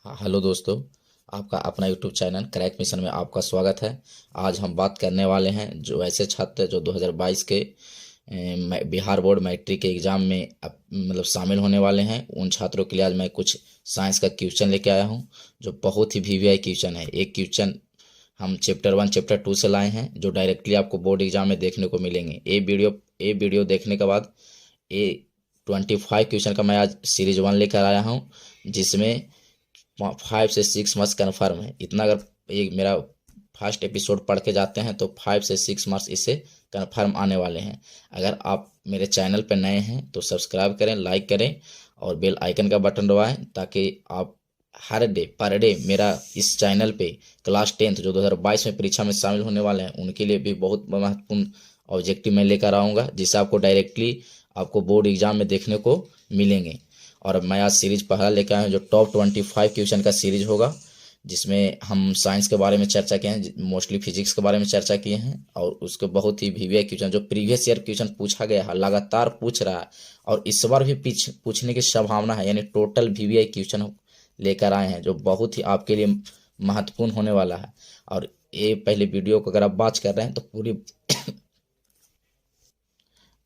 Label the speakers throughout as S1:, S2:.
S1: हाँ, हेलो दोस्तों। आपका अपना यूट्यूब चैनल क्रैक मिशन में आपका स्वागत है। आज हम बात करने वाले हैं जो ऐसे छात्र जो 2022 के बिहार बोर्ड मैट्रिक के एग्ज़ाम में मतलब शामिल होने वाले हैं, उन छात्रों के लिए आज मैं कुछ साइंस का क्वेश्चन लेके आया हूं जो बहुत ही वीवीआई क्वेश्चन है। एक क्वेश्चन हम चैप्टर 1 चैप्टर 2 से लाए हैं जो डायरेक्टली आपको बोर्ड एग्जाम में देखने को मिलेंगे। ये वीडियो देखने के बाद ये 25 क्वेश्चन का मैं आज सीरीज 1 लेकर आया हूँ, जिसमें 5 से 6 मार्क्स कन्फर्म है। इतना अगर ये मेरा फर्स्ट एपिसोड पढ़ के जाते हैं तो 5 से 6 मार्क्स इससे कन्फर्म आने वाले हैं। अगर आप मेरे चैनल पर नए हैं तो सब्सक्राइब करें, लाइक करें और बेल आइकन का बटन दबाएं ताकि आप हर डे पर डे मेरा इस चैनल पे क्लास 10th जो 2022 में परीक्षा में शामिल होने वाले हैं उनके लिए भी बहुत महत्वपूर्ण ऑब्जेक्टिव मैं लेकर आऊँगा, जिससे आपको डायरेक्टली आपको बोर्ड एग्जाम में देखने को मिलेंगे। और मैं आज सीरीज पहला लेकर आया हूँ जो टॉप 25 क्वेश्चन का सीरीज होगा, जिसमें हम साइंस के बारे में चर्चा किए हैं, मोस्टली फिजिक्स के बारे में चर्चा किए हैं और उसके बहुत ही वीवीआई क्वेश्चन जो प्रीवियस ईयर क्वेश्चन पूछा गया है लगातार पूछ रहा है और इस बार भी पूछने की संभावना है, यानी टोटल वीवीआई क्वेश्चन लेकर आए हैं जो बहुत ही आपके लिए महत्वपूर्ण होने वाला है। और ये पहले वीडियो को अगर आप वॉच कर रहे हैं तो पूरी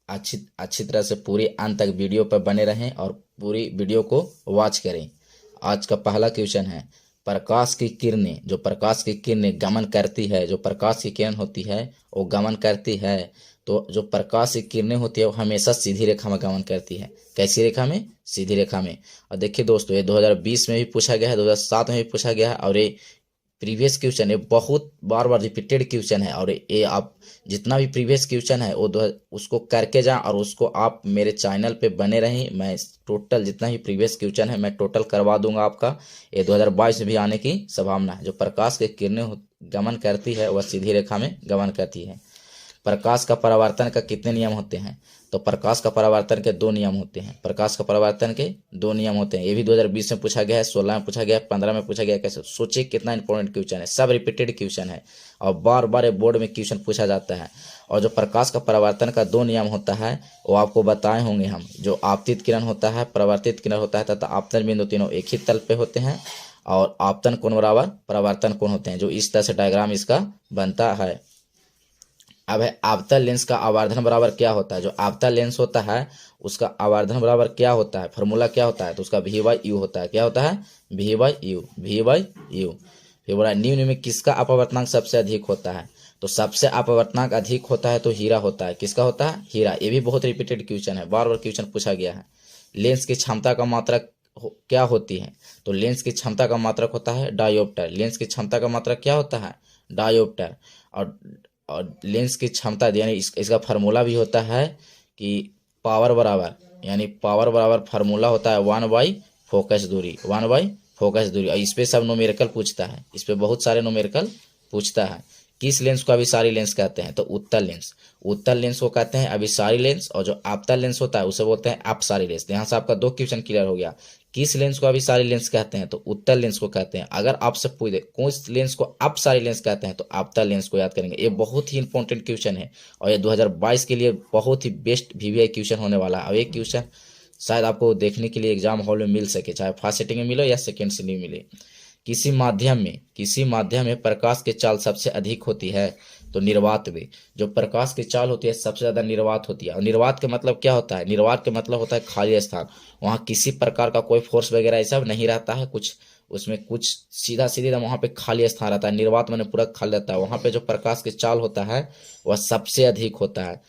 S1: अच्छी अच्छी तरह से पूरे अंत तक वीडियो पर बने रहें और पूरी वीडियो को वॉच करें। आज का पहला क्वेश्चन है, प्रकाश की किरणें जो प्रकाश की किरणें गमन करती है, जो प्रकाश की किरण होती है वो गमन करती है, तो जो प्रकाश की किरणें होती है वो हमेशा सीधी रेखा में गमन करती है। कैसी रेखा में? सीधी रेखा में। और देखिए दोस्तों, ये 2020 में भी पूछा गया है, 2007 में भी पूछा गया है और ये प्रीवियस क्वेश्चन, ये बहुत बार बार रिपीटेड क्वेश्चन है। और ये आप जितना भी प्रीवियस क्वेश्चन है वो उसको करके जाएं और उसको आप मेरे चैनल पे बने रहें। मैं टोटल जितना भी प्रीवियस क्वेश्चन है मैं टोटल करवा दूंगा आपका। ये 2022 में भी आने की संभावना है। जो प्रकाश की किरणें गमन करती है वह सीधी रेखा में गमन करती है। प्रकाश का परावर्तन का कितने नियम होते हैं? तो प्रकाश का परावर्तन के 2 नियम होते हैं। प्रकाश का परावर्तन के 2 नियम होते हैं। ये भी 2020 में पूछा गया है, 16 में पूछा गया है, 15 में पूछा गया है। कैसे? सोचिए कितना इंपॉर्टेंट क्वेश्चन है, सब रिपीटेड क्वेश्चन है और बार बार बोर्ड में क्वेश्चन पूछा जाता है। और जो प्रकाश का परावर्तन का 2 नियम होता है वो आपको बताए होंगे हम। जो आपतित किरण होता है, परावर्तित किरण होता है तथा आपतन बिंदु तीनों एक ही तल पे होते हैं और आपतन कोण बराबर परावर्तन कोण होते हैं। जो इस तरह से डायग्राम इसका बनता है। अब है आपतन लेंस का आवर्धन बराबर क्या होता है? जो आपतन लेंस होता है उसका आवर्धन बराबर क्या होता है, फॉर्मूला क्या होता है? तो उसका V/U होता है। क्या होता है? V/U। V/U। फिर बोला निम्न में किसका अपवर्तनांक सबसे अधिक होता है? तो सबसे अपवर्तनांक अधिक होता है तो हीरा होता है। किसका होता है? हीरा। ये भी बहुत रिपीटेड क्वेश्चन है, बार बार क्वेश्चन पूछा गया है। लेंस की क्षमता का मात्रक क्या होती है? तो लेंस की क्षमता का मात्रक होता है डायोप्टर। लेंस की क्षमता का मात्रक क्या होता है? डायोप्टर। और लेंस की क्षमता यानी इसका फार्मूला भी होता है कि पावर बराबर, यानी पावर बराबर फार्मूला होता है 1/फोकस दूरी। 1/फोकस दूरी। और इस पे सब न्यूमेरिकल पूछता है, इस पे बहुत सारे न्यूमेरिकल पूछता है। किस लेंस को अभिसारी लेंस कहते हैं? तो उत्तल लेंस। उत्तल लेंस को कहते हैं अभिसारी लेंस और जो आपतन लेंस होता है उसे बोलते हैं अपसारी लेंस। यहाँ से आपका 2 क्वेश्चन क्लियर हो गया। किस लेंस को अभिसारी लेंस कहते हैं? तो उत्तल लेंस को कहते हैं। अगर आपसे पूछ दे कौन लेंस को अपसारी लेंस कहते हैं तो आपतन लेंस को याद करेंगे। ये बहुत ही इंपॉर्टेंट क्वेश्चन है और ये 2022 के लिए बहुत ही बेस्ट वीवीआई क्वेश्चन होने वाला है। अब एक क्वेश्चन शायद आपको देखने के लिए एग्जाम हॉल में मिल सके, चाहे फर्स्ट सिटिंग में मिले या सेकेंड सिटिंग में मिले। किसी माध्यम में प्रकाश की चाल सबसे अधिक होती है? तो निर्वात में। जो प्रकाश की चाल होती है सबसे ज्यादा निर्वात होती है। और निर्वात का मतलब क्या होता है? निर्वात का मतलब होता है खाली स्थान। वहाँ किसी प्रकार का कोई फोर्स वगैरह ऐसा नहीं रहता है, कुछ उसमें कुछ सीधा सीधे वहाँ पे खाली स्थान रहता है। निर्वात मैंने पूरा खाली रहता है। वहाँ पे जो प्रकाश की चाल होता है वह सबसे अधिक होता है।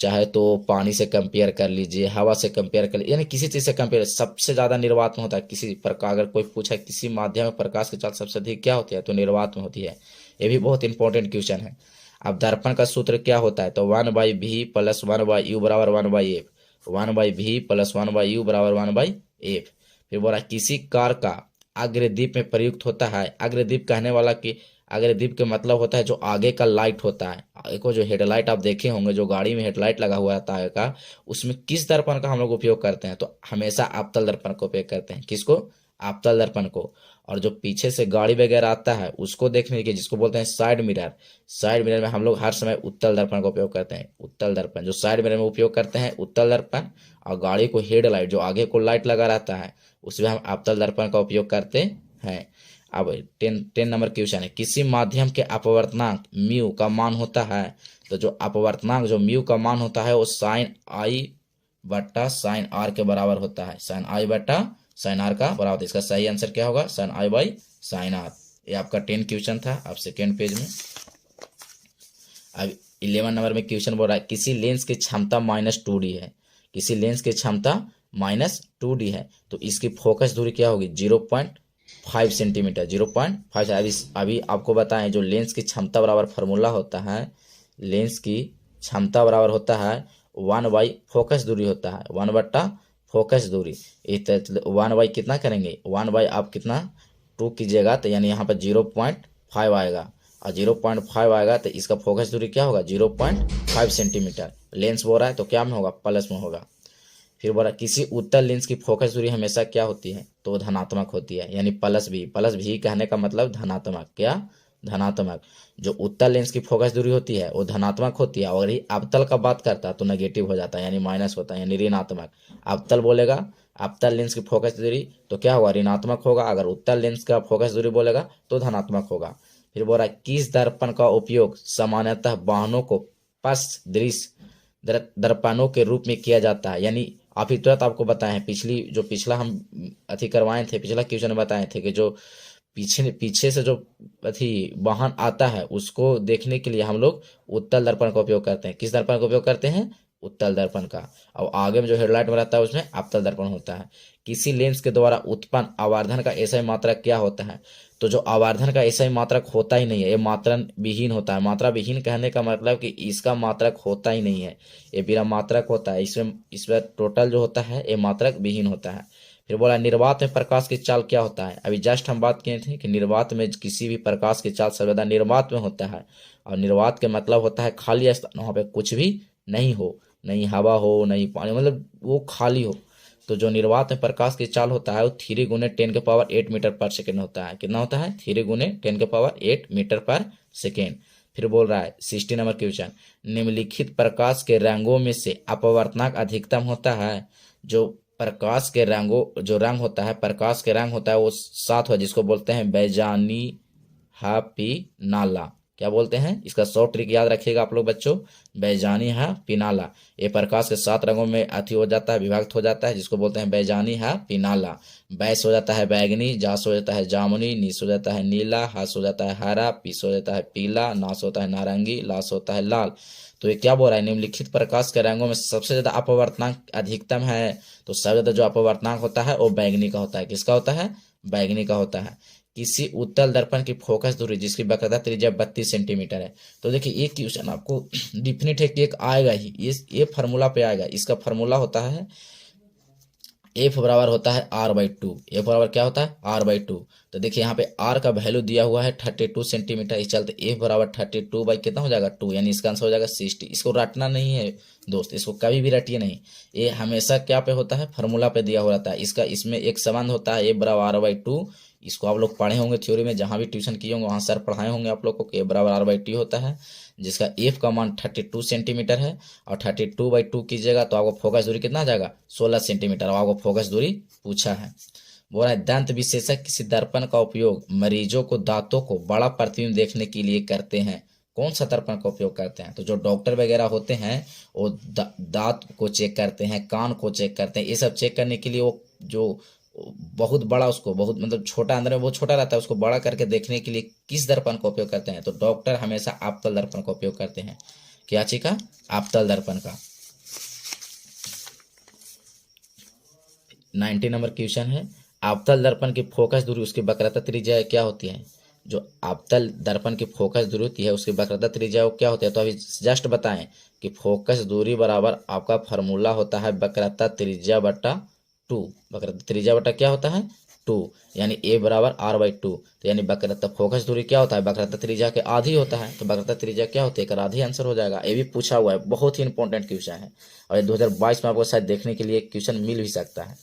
S1: चाहे तो पानी से कंपेयर कर लीजिए, हवा से कंपेयर कर लीजिए, यानी किसी चीज से कंपेयर सबसे ज्यादा निर्वात में होता है। किसी प्रकार अगर कोई पूछा किसी माध्यम में प्रकाश की चाल सबसे अधिक क्या होती है तो निर्वात में होती है। ये भी बहुत इंपॉर्टेंट क्वेश्चन है। अब दर्पण का सूत्र क्या होता है? तो 1/V + 1/U बराबर 1/F। 1/V + 1/U बराबर 1/F। फिर बोला किसी कार का अग्रदीप में प्रयुक्त होता है। अग्रदीप कहने वाला कि अग्रदीप के मतलब होता है जो आगे का लाइट होता है। देखो जो हेडलाइट आप देखे होंगे, जो गाड़ी में हेडलाइट लगा हुआ रहता है का, उसमें किस दर्पण का हम लोग उपयोग करते हैं? तो हमेशा आपतल दर्पण का उपयोग करते हैं। किसको? आपतल दर्पण को। और जो पीछे से गाड़ी वगैरह आता है उसको देखने के जिसको बोलते हैं साइड मिरर। साइड मिरर में हम लोग हर समय उत्तल दर्पण का उपयोग करते हैं। उत्तल दर्पण जो साइड मिरर में उपयोग करते हैं उत्तल दर्पण। और गाड़ी को हेडलाइट जो आगे को लाइट लगा रहता है उसमें हम आपतल दर्पण का उपयोग करते है। अब 10 नंबर क्वेश्चन है, किसी माध्यम के अपवर्तनांक म्यू का मान होता है। तो जो अपवर्तनांक जो म्यू का मान होता है वो साइन आई बट्टा साइन आर के बराबर होता है। साइन आई बट्टा साइन आर का बराबर होता है। इसका सही आंसर क्या होगा? Sine I by sine R. ये आपका 10 क्वेश्चन था। अब सेकेंड पेज में अब 11 नंबर में क्वेश्चन बोल रहा है, किसी लेंस की क्षमता -2d है। किसी लेंस की क्षमता -2d है तो इसकी फोकस दूरी क्या होगी? 0.5 सेंटीमीटर। 0.5। अभी आपको बताएं, जो लेंस की क्षमता बराबर फार्मूला होता है, लेंस की क्षमता बराबर होता है 1 बाई फोकस दूरी होता है। 1 बट्टा फोकस दूरी। 1 बाई कितना करेंगे? 1 बाई आप कितना 2 कीजिएगा तो यानी यहाँ पर 0.5 आएगा, और 0.5 आएगा तो इसका फोकस दूरी क्या होगा? 0.5 सेंटीमीटर। लेंस बोल रहा है तो क्या में होगा? प्लस में होगा। फिर बोला किसी उत्तल लेंस की फोकस दूरी हमेशा क्या होती है? तो धनात्मक होती है, यानी प्लस भी। प्लस भी कहने का मतलब धनात्मक। क्या? धनात्मक। जो उत्तल लेंस की फोकस दूरी होती है वो धनात्मक होती है, और ये अवतल का बात करता है तो नेगेटिव हो जाता है, यानी माइनस होता है, यानी ऋणात्मक। अवतल बोलेगा, अवतल लेंस की फोकस दूरी तो क्या होगा? ऋणात्मक होगा। अगर उत्तल लेंस का फोकस दूरी बोलेगा तो धनात्मक होगा। फिर बोल रहा है, किस दर्पण का उपयोग सामान्यतः वाहनों को पश्च दृश्य दर्पणों के रूप में किया जाता है। यानी आप ही तुरंत आपको बताए, पिछला हम अथी करवाए थे, पिछला क्वेश्चन में बताए थे कि जो पीछे से जो अथी वाहन आता है उसको देखने के लिए हम लोग उत्तल दर्पण का उपयोग करते हैं। किस दर्पण का उपयोग करते हैं? उत्तल दर्पण का। और आगे में जो हेडलाइट में रहता है उसमें अवतल दर्पण होता है। किसी लेंस के द्वारा उत्पन्न आवर्धन का ऐसा ही मात्रक क्या होता है? तो जो आवर्धन का ऐसा ही मात्रक होता ही नहीं है, ये मात्रा विहीन होता है। मात्रा विहीन कहने का मतलब कि इसका मात्रक होता ही नहीं है, ये बिना मात्रक होता है। इसमें टोटल जो होता है ये मात्रक विहीन होता है। फिर बोला, निर्वात में प्रकाश की चाल क्या होता है? अभी जस्ट हम बात किए थे कि निर्वात में किसी भी प्रकाश की चाल सर्वदा निर्वात में होता है, और निर्वात के मतलब होता है खाली स्थान, वहाँ पे कुछ भी नहीं हो, नहीं हवा हो, नहीं पानी, मतलब वो खाली हो। तो जो निर्वात में प्रकाश की चाल होता है वो 3 गुने 10⁸ मीटर पर सेकेंड होता है। कितना होता है? 3 गुने 10⁸ मीटर पर सेकेंड। फिर बोल रहा है 60 नंबर क्वेश्चन, निम्नलिखित प्रकाश के रंगों में से अपवर्तनांक अधिकतम होता है। जो प्रकाश के रंगों जो रंग होता है, प्रकाश के रंग होता है वो 7 हो, जिसको बोलते हैं बैजानी हा पी नाला। क्या बोलते हैं? इसका 100 ट्रिक याद रखिएगा आप लोग बच्चों। बैजानी हा पिनाला, ये प्रकाश के 7 रंगों में अति हो जाता है, विभक्त हो जाता है, जिसको बोलते हैं बैजानी हा पिनाला। बैस हो जाता है बैगनी, जास हो जाता है जामुनी, नीस हो जाता है नीला, हास हो जाता है हरा, पीस हो जाता है पीला, नास होता है नारंगी, लास होता है लाल। तो ये क्या बोल रहा है? निम्नलिखित प्रकाश के रंगों में सबसे ज्यादा अपवर्तनांक अधिकतम है, तो सबसे ज्यादा जो अपवर्तनांक होता है वो बैगनी का होता है। किसका होता है? बैगनी का होता है। किसी उत्तल दर्पण की फोकस दूरी जिसकी वक्रता त्रिज्या 32 सेंटीमीटर है। तो देखिए ये क्वेश्चन आपको डिफिनिट है कि एक आएगा ही, ये फार्मूला पे आएगा। इसका फार्मूला होता है एफ बराबर होता है r/2। एफ बराबर क्या होता है? r/2। तो देखिए यहाँ पे r का वैल्यू दिया हुआ है 32 सेंटीमीटर। इस चलते एफ बराबर 32 बाई कितना हो जाएगा? 2, यानी इसका आंसर हो जाएगा 60। इसको रटना नहीं है दोस्त, इसको कभी भी रटिए नहीं। ये हमेशा क्या पे होता है? फार्मूला पे दिया हुआ रहता है। इसका इसमें एक संबंध होता है, एफ बराबर r/2। इसको आप लोग पढ़े होंगे थ्योरी में, जहाँ भी ट्यूशन किए होंगे वहाँ सर पढ़ाए होंगे आप लोग को कि एफ बराबर r/2 होता है, जिसका एफ का मान 32 सेंटीमीटर है। और 32/2 कीजिएगा तो आपको फोकस दूरी कितना आ जाएगा? 16 सेंटीमीटर। और आपको फोकस दूरी पूछा है। बोला है, दंत विशेषज्ञ किसी दर्पण का उपयोग मरीजों को दांतों को बड़ा प्रतिबिंब देखने के लिए करते हैं। कौन सा दर्पण का उपयोग करते हैं? तो जो डॉक्टर वगैरह होते हैं वो दांत को चेक करते हैं, कान को चेक करते हैं। ये सब चेक करने के लिए वो जो बहुत बड़ा, उसको बहुत मतलब छोटा, अंदर में बहुत छोटा रहता है, उसको बड़ा करके देखने के लिए किस दर्पण का उपयोग करते हैं? तो डॉक्टर हमेशा आपतल दर्पण का उपयोग करते हैं। क्या चीज का? आपतल दर्पण का। 90 नंबर क्वेश्चन है, आपतल दर्पण की फोकस दूरी उसकी वक्रता त्रिज्या क्या होती है? जो आपतल दर्पण की फोकस दूरी होती है उसकी वक्रता त्रिज्या क्या होती है? तो अभी जस्ट बताएं कि फोकस दूरी बराबर आपका फार्मूला होता है वक्रता त्रिज्या बटा 2। वक्रता त्रिज्या बटा क्या होता है? 2, यानी ए बराबर r/2। तो यानी वक्रता फोकस दूरी क्या होता है? वक्रता त्रिज्या के आधी होता है। तो वक्रता त्रिज्या क्या होती है? आधी आंसर हो जाएगा। ये भी पूछा हुआ है, बहुत ही इंपॉर्टेंट क्वेश्चन है, और 2022 में आपको शायद देखने के लिए क्वेश्चन मिल भी सकता है।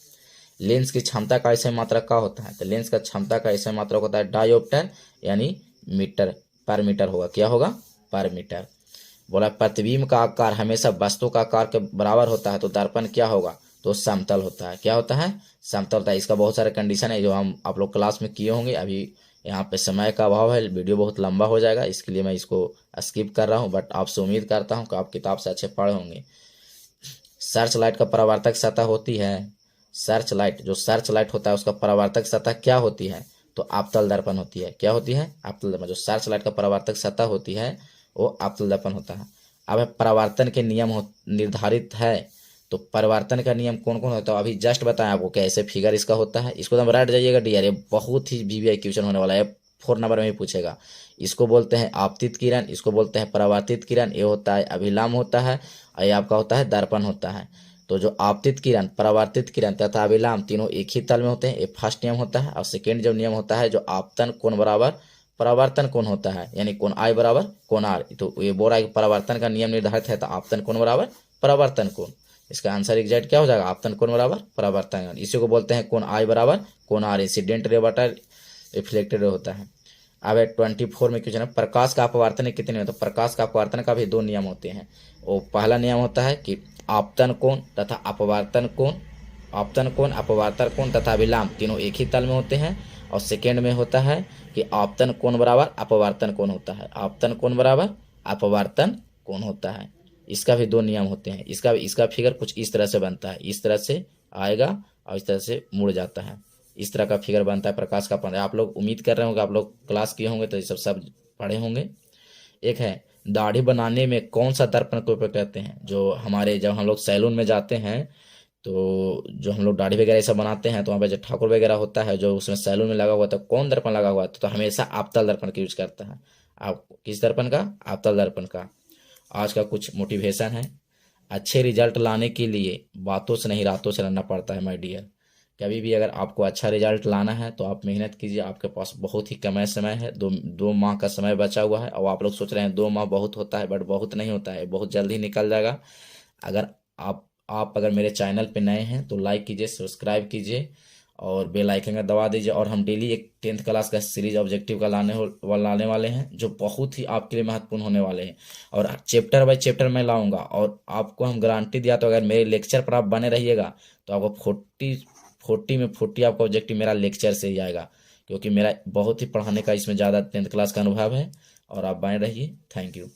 S1: लेंस की क्षमता का ऐसा मात्रक क्या होता है? तो लेंस का क्षमता का ऐसा मात्रक होता है डायोप्टर, यानी मीटर पर मीटर होगा। क्या होगा? पर मीटर। बोला प्रतिबिंब का आकार हमेशा वस्तु का आकार के बराबर होता है, तो दर्पण क्या होगा? तो समतल होता है। क्या होता है? समतल होता है। इसका बहुत सारे कंडीशन है जो हम आप लोग क्लास में किए होंगे। अभी यहाँ पे समय का अभाव है, वीडियो बहुत लंबा हो जाएगा, इसके लिए मैं इसको स्किप कर रहा हूँ। बट आपसे उम्मीद करता हूँ कि आप किताब से अच्छे पढ़े होंगे। सर्च लाइट का परावर्तक सतह होती है, सर्च लाइट, जो सर्च लाइट होता है उसका परावर्तक सतह क्या होती है? तो आपतल दर्पण होती है। क्या होती है? आपतल दर्पण। जो सर्च लाइट का परावर्तक सतह होती है वो आपतल दर्पण होता है। अब परावर्तन के नियम निर्धारित है, तो परिवर्तन का नियम कौन कौन होता है अभी जस्ट बताएं आपको। कैसे फिगर इसका होता है, इसको तो रट जाइएगा डियर, ये बहुत ही वीवीआई क्वेश्चन होने वाला है, 4 नंबर में ही पूछेगा। इसको बोलते हैं आपतित किरण, इसको बोलते हैं परावर्तित किरण, ये होता है अभिलाम होता है, और ये आपका होता है दर्पण होता है। तो जो आपतित किरण, परावर्तित किरण तथा अभिलाम तीनों एक ही तल में होते हैं, ये फर्स्ट नियम होता है। और सेकेंड जो नियम होता है, जो आपतन कोण बराबर परावर्तन कोण होता है, यानी कोण आई बराबर कोण आर। तो ये बोल रहा है कि परावर्तन का नियम निर्धारित है, तो आपतन कोण बराबर परावर्तन कोण। इसका आंसर एग्जैक्ट क्या हो जाएगा? आपतन कोण बराबर परावर्तन कोण। इसी को बोलते हैं कोण आई बराबर कोण आर। इंसिडेंट रे बटा रिफ्लेक्टेड होता है। अब 24 में क्वेश्चन है, प्रकाश का अपवर्तन कितने में? तो प्रकाश का अपवर्तन का भी 2 नियम होते हैं। वो पहला नियम होता है कि आपतन कोण तथा अपवर्तन कोण, आपतन कोण, अपवर्तन कोण तथा अभिलाम तीनों एक ही तल में होते हैं। और सेकेंड में होता है कि आपतन कोण बराबर अपवर्तन कोण होता है, आपतन कोण बराबर अपवर्तन कोण होता है। इसका भी 2 नियम होते हैं। इसका फिगर कुछ इस तरह से बनता है, इस तरह से आएगा और इस तरह से मुड़ जाता है। इस तरह का फिगर बनता है प्रकाश का पंद्रह। आप लोग उम्मीद कर रहे होंगे, आप लोग क्लास किए होंगे तो ये सब पढ़े होंगे। एक है, दाढ़ी बनाने में कौन सा दर्पण को उपयोग करते हैं? जो हमारे जब हम लोग सैलून में जाते हैं, तो जो हम लोग दाढ़ी वगैरह ऐसा बनाते हैं, तो वहाँ पे जो ठाकुर वगैरह होता है, जो उसमें सैलून में लगा हुआ था, कौन दर्पण लगा हुआ था? तो हमेशा आपतल दर्पण का यूज करता है। आप किस दर्पण का? आपतल दर्पण का। आज का कुछ मोटिवेशन है, अच्छे रिजल्ट लाने के लिए बातों से नहीं रातों से लड़ना पड़ता है माय डियर। कभी भी अगर आपको अच्छा रिजल्ट लाना है तो आप मेहनत कीजिए। आपके पास बहुत ही कम समय है, दो माह का समय बचा हुआ है। और आप लोग सोच रहे हैं 2 माह बहुत होता है, बट बहुत नहीं होता है, बहुत जल्द ही निकल जाएगा। अगर आप अगर मेरे चैनल पे नए हैं तो लाइक कीजिए, सब्सक्राइब कीजिए और बेल आइकन का दबा दीजिए। और हम डेली एक 10th क्लास का सीरीज ऑब्जेक्टिव का लाने वाले हैं, जो बहुत ही आपके लिए महत्वपूर्ण होने वाले हैं। और चैप्टर बाय चैप्टर मैं लाऊंगा, और आपको हम गारंटी दिया, तो अगर मेरे लेक्चर पर आप बने रहिएगा तो आपको 40 में 40 आपका ऑब्जेक्टिव मेरा लेक्चर से ही आएगा, क्योंकि मेरा बहुत ही पढ़ाने का इसमें ज़्यादा 10th क्लास का अनुभव है। और आप बने रहिए। Thank you.